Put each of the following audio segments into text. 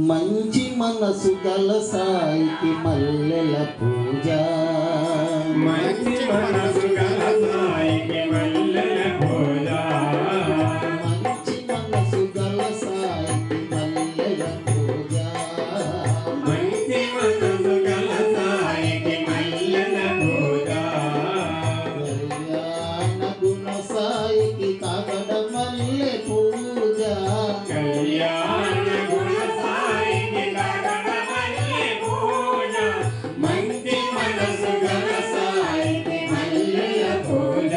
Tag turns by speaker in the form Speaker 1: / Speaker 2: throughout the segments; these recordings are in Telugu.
Speaker 1: మంచి మనసు గల సాయికి మల్లెల పూజ
Speaker 2: మంచి మనసు గల సాయికి మల్లెల పూజ
Speaker 1: మంచి మనసు గల సాయికి మల్లెల పూజ
Speaker 2: మంచి మనసు గల సాయికి మల్లెల పూజ
Speaker 1: కళ్యాణ గుణ సాయికి కాగడ మల్లె పూజ
Speaker 2: కళ్యాణ గుణ సాయికి కాగడ మల్లె పూజ మంచి మనసు గల సాయికి మల్లెల పూజ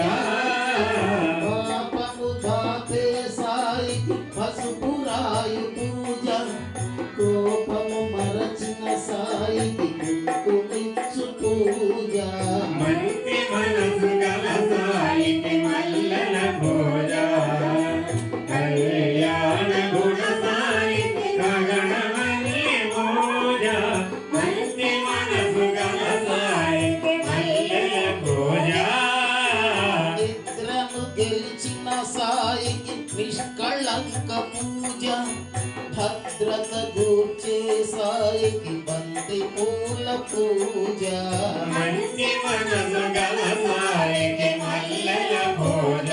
Speaker 1: పాపము బాపే సాయికి పసుపు రాయు పూజ కోపము మరచిన సాయికి కుంకుమిచ్చు పూజ
Speaker 2: మంచి మనసు గల సాయికి మల్లెల పూజ కళ్యాణ గుణ సాయికి కాగడ మల్లె పూజ మంచి మనసు గల సాయికి మల్లెల పూజ
Speaker 1: నిద్రను గెలిచిన సాయికి నిష్కళంక పూజ భద్రత గూర్చే సాయికి బంతి పూల పూజ
Speaker 2: మంచి మనసు గల సాయికి మల్లెల పూజ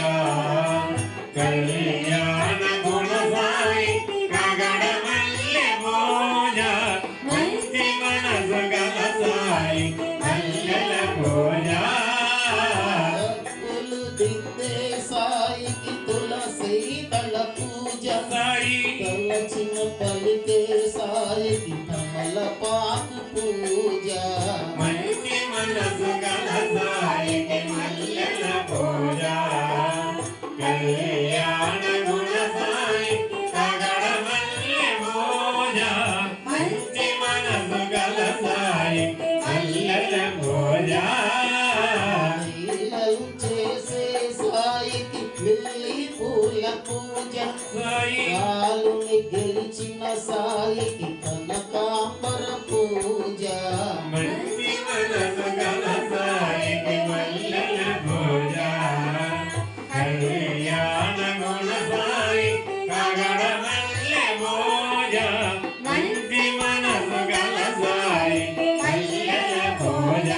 Speaker 2: కళ్యాణ గుణ సాయికి కాగడ మల్లె పూజ మంచి మనసు గల సాయికి మల్లెల పూజ
Speaker 1: డబ్బులు దిద్దే సాయికి తులసి దళ పూజ
Speaker 2: సాయి
Speaker 1: తలచిన పలికే సాయికి తమలపాకు పూజ
Speaker 2: మంచి మనసు గల సాయికి మల్లెల పూజ కళ్యాణ గుణ సాయికి కాగడ మల్లె పూజ మంచి మనసు గల సాయికి మల్లెల పూజ
Speaker 1: లీలలు చేసే సాయికి లిల్లీ పూల పూజ
Speaker 2: సాయి
Speaker 1: కాలుని గెలిచిన సాయికి కనకాంబర పూజ
Speaker 2: మంచి మనసు గల సాయికి మల్లెల పూజ కళ్యాణ గుణ సాయికి కాగడ మల్లె పూజ మంచి మనసు గల సాయికి మల్లెల పూజ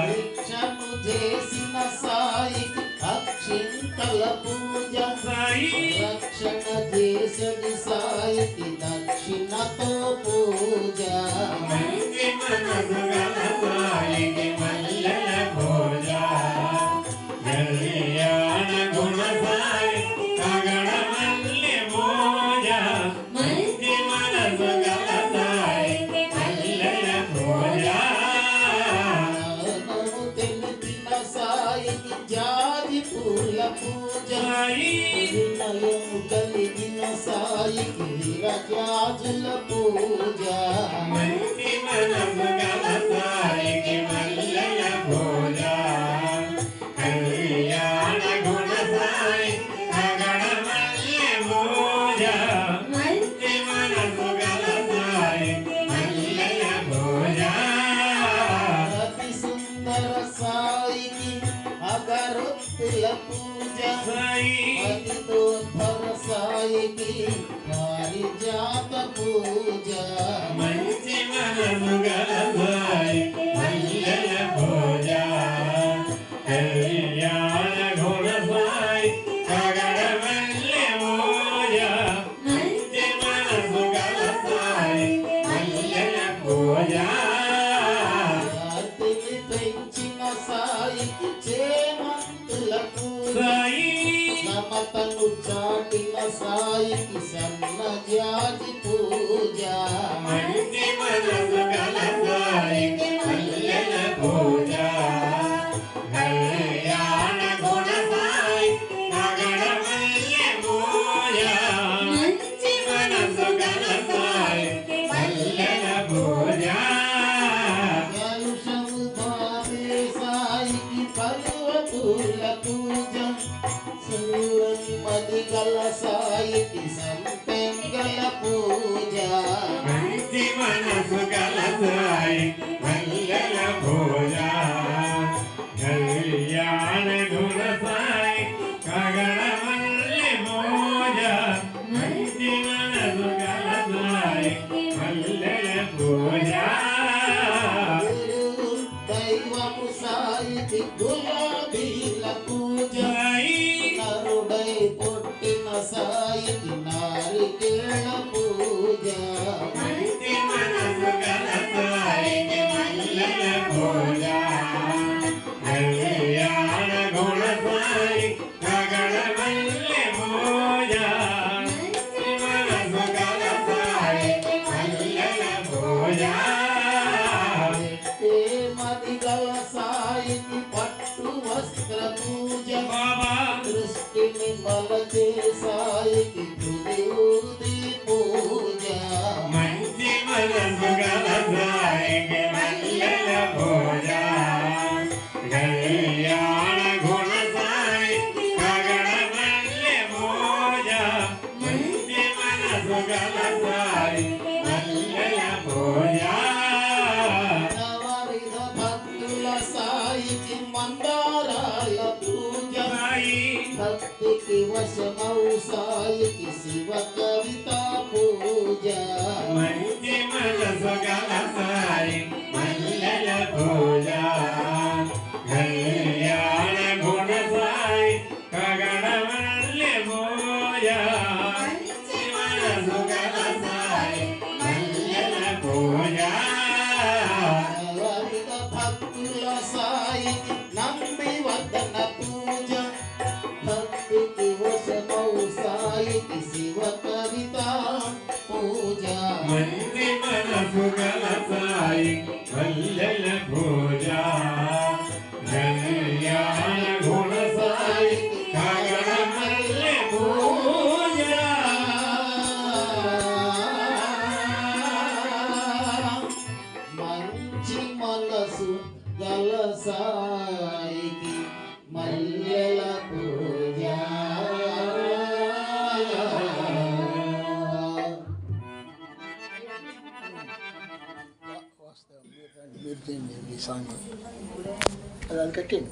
Speaker 1: భిక్షను చేసిన సాయికి అక్షింతల పూజ
Speaker 2: సాయి
Speaker 1: రక్షణ చేసడి సాయికి దక్షిణతో పూజ
Speaker 2: మంచి మనసు గల సాయికి మల్లెల పూజ కళ్యాణ గుణ సాయికి కాగడ మల్లె పూజ మంచి మనసు గల సాయికి మల్లెల పూజ
Speaker 1: జ్ఞానము తెలిపిన సాయికి జాజి పూల పూజ
Speaker 2: సాయి
Speaker 1: వినయము కలిగిన సాయికి విరజాజుల పూజ
Speaker 2: మంచి మనసు గల సాయికి మల్లెల పూజ కళ్యాణ గుణ సాయికి కాగడ మల్లె పూజ మంచి మనసు గల సాయికి మల్లెల పూజ
Speaker 1: అతి సుందర సాయికి అగరొత్తుల పూజ
Speaker 2: సాయి
Speaker 1: అతితోత్తర సాయికి పారిజాత పూజ
Speaker 2: మంచి మనసు గల సాయికి మల్లెల పూజ కళ్యాణ గుణ సాయికి కాగడ మల్లె పూజ మంచి మనసు గల సాయికి మల్లెల పూజ
Speaker 1: జాతిని పెంచిన సాయికి చేమంతుల పూజ
Speaker 2: సాయి
Speaker 1: సమతను చాటిన సాయికి సన్నజాజి పూజ
Speaker 2: మంచి మనసు గల సాయికి మల్లెల పూజ కళ్యాణ గుణ సాయికి కాగడ మల్లె పూజ మంచి మనసు గల సాయికి మల్లెల పూజ
Speaker 1: కలుషము బాబే సాయికి పర్వతుల పూజ సుల్లని మది గల సాయికి సంపెంగల పూజ
Speaker 2: మంచి మనసు గల సాయికి మల్లెల పూజ కళ్యాణ గుణ సాయికి కాగడ మల్లె పూజ మంచి మనసు గల సాయి
Speaker 1: నారికేళ పూజ
Speaker 2: మంచి మనసు గల సాయికి మల్లెల పూజ కళ్యాణ గుణ సాయి గగన మల్లె పూజ మంచి మనసు గల సాయికి మల్లెల పూజ
Speaker 1: మది గల సాయికి పట్టు వస్త్ర పూజ
Speaker 2: బాబా
Speaker 1: దృష్టిని మలచే సాయికి తుది పూజ
Speaker 2: మంచి మనసు గల సాయికి మల్లెల పూజ కళ్యాణ గుణ సాయి గగన మల్లె పూజ మంచి మనసు గల సాయి మల్లెల పూజ
Speaker 1: నవవిధ భక్తుల సాయికి మందారాల పూజ
Speaker 2: సాయి
Speaker 1: భక్తికి వశమౌ సాయికి శివ కవిత పూజ
Speaker 2: మంచి మనసు గల సాయి మల్లెల పూజ కళ్యాణ గుణ సాయి గగన మల్లె పూజ మంచి మనసు గల సాయి మల్లెల పూజ
Speaker 1: నవవిధ భక్తుల సాయికి నంది వర్ధన పూజ భక్తికి వశమౌ సాయికి శివ కవిత పూజ
Speaker 2: మంచి మనసు గల సాయి మల్లెల పూజ కళ్యాణ గుణ సాయి గగన మల్లె పూజ
Speaker 1: మంచి మనసు గల సాయికి మల్లెల పూజ
Speaker 3: మీరు చేయండి ఈ సాంగ్ అది కట్టండి